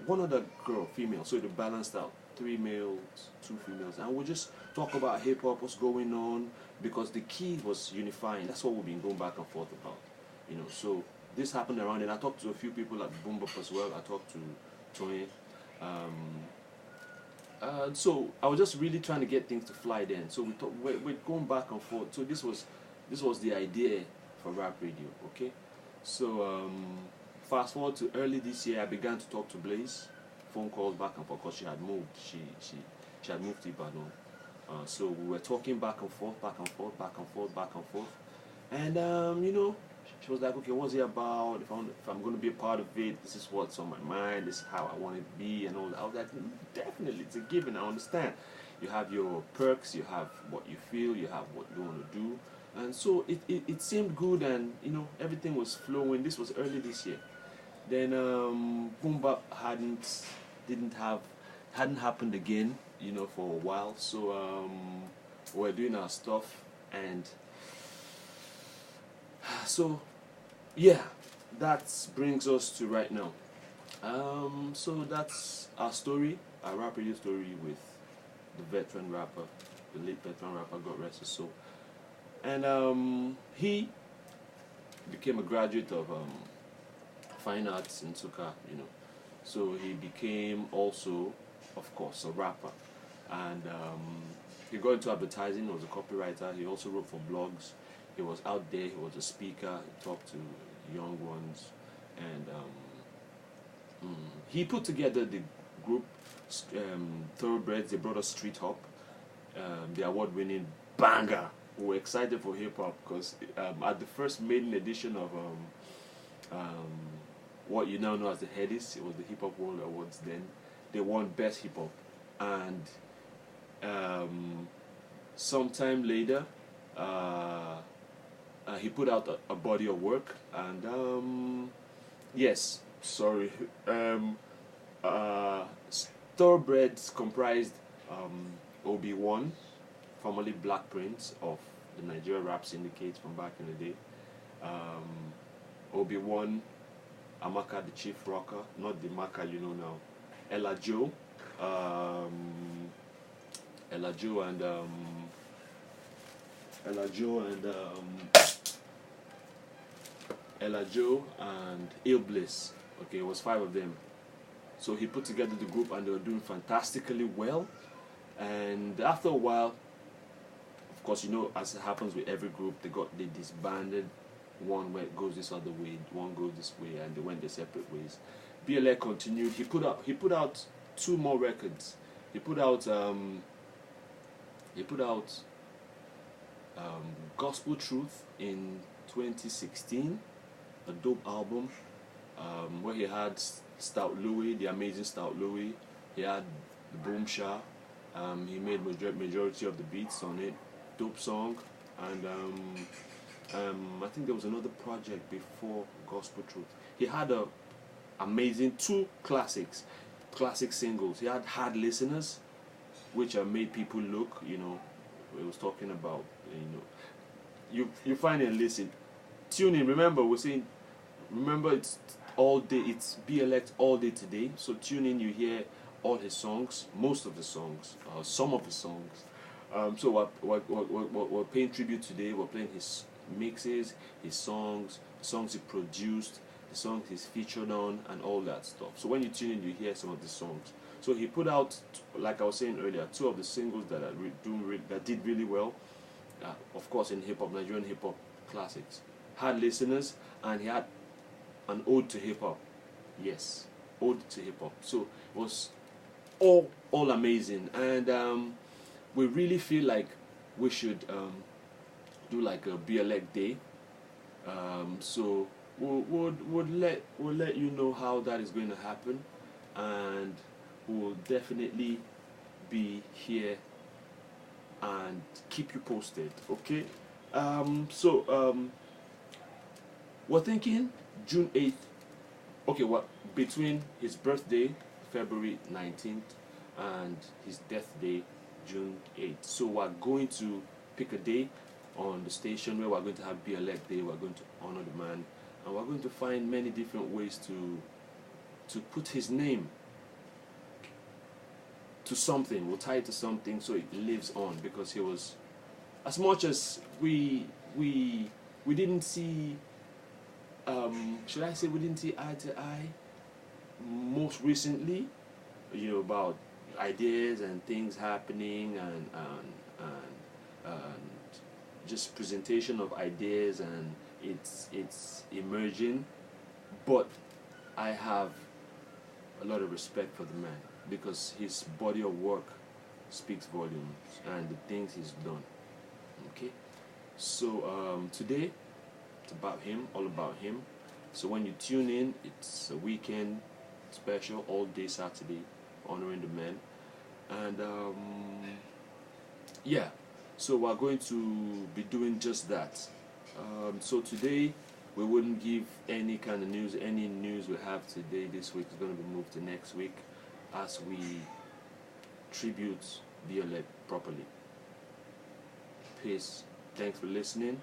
one other girl, female, so they balanced out 3 males, 2 females, and we just talk about hip hop, what's going on, because the key was unifying. That's what we've been going back and forth about, you know. So this happened around, and I talked to a few people at Boom Bap as well. I talked to Tony. So I was just really trying to get things to fly then. So we're going back and forth. So this was the idea for rap radio, okay? So fast forward to early this year, I began to talk to Blaze. Phone calls back and forth because she had moved. She had moved to Ibadan. So we were talking back and forth, back and forth, back and forth, back and forth. And you know, she was like, okay, what's it about? If I'm going to be a part of it, this is what's on my mind. This is how I want it to be, and all that. I was like, definitely, it's a given. I understand. You have your perks, you have what you feel, you have what you want to do, and so it seemed good, and you know, everything was flowing. This was early this year. Then Boom Bap hadn't happened again, you know, for a while. So we're doing our stuff, and so yeah, that brings us to right now. So that's our story, our rap radio story with the veteran rapper, the late veteran rapper, God rest his soul. And he became a graduate of fine arts in Nsukka, you know. So he became also, of course, a rapper. And he got into advertising, he was a copywriter, he also wrote for blogs. He was out there, he was a speaker, he talked to young ones. And he put together the group Thoroughbreds. They brought us Street Hop, the award-winning banger. We were excited for hip-hop because at the first maiden edition of what you now know as the Kyddx, it was the Hip Hop World Awards then, they won Best Hip Hop. And sometime later, he put out a body of work, and yes, sorry, Thoroughbreds comprised Obi-Wan, formerly Black Prince of the Nigeria rap syndicate from back in the day, Obi-Wan, Amaka the Chief Rocker, not the Maka you know now, Ella Joe and Il Bliss. Okay, it was 5 of them. So he put together the group, and they were doing fantastically well. And after a while, of course, you know, as it happens with every group, they disbanded. One goes this other way, one goes this way, and they went their separate ways. BLA continued. He put out 2 more records. He put out Gospel Truth in 2016, a dope album where he had Stout Louis, the amazing Stout Louis. He had the Boom Shah. He made majority of the beats on it. Dope song. And I think there was another project before Gospel Truth. He had a amazing 2 classic singles. He had Hard Listeners, which made people look, you know. It was talking about, you know, you find and listen. Tune in. Remember, it's all day. It's BLX all day today. So tune in. You hear all his songs, most of the songs, some of the songs. So we're paying tribute today. We're playing his mixes, his songs, the songs he produced, the songs he's featured on, and all that stuff. So when you tune in, you hear some of the songs. So he put out, like I was saying earlier, 2 of the singles that did really well. Of course, in hip hop, Nigerian hip hop classics. Had Listeners, and he had an ode to hip hop. Yes, ode to hip hop. So it was all amazing, and we really feel like we should do like a BLX day. So we'll let you know how that is going to happen, and we'll definitely be here and keep you posted. Okay. We're thinking June 8th. Okay, what between his birthday, February 19th, and his death day, June 8th. So we're going to pick a day on the station where we're going to have BLX Day. We're going to honor the man, and we're going to find many different ways to put his name to something. We'll tie it to something so it lives on, because he was, as much as we didn't see, should I say we didn't see eye to eye most recently, you know, about ideas and things happening and just presentation of ideas, and it's emerging, but I have a lot of respect for the man, because his body of work speaks volumes, and the things he's done. Okay, so today it's about him, all about him. So when you tune in, it's a weekend special, all day Saturday, honoring the man. And yeah, so we're going to be doing just that. So today we wouldn't give any kind of news. Any news we have today this week is going to be moved to next week, as we tribute Bionic properly. Peace. Thanks for listening.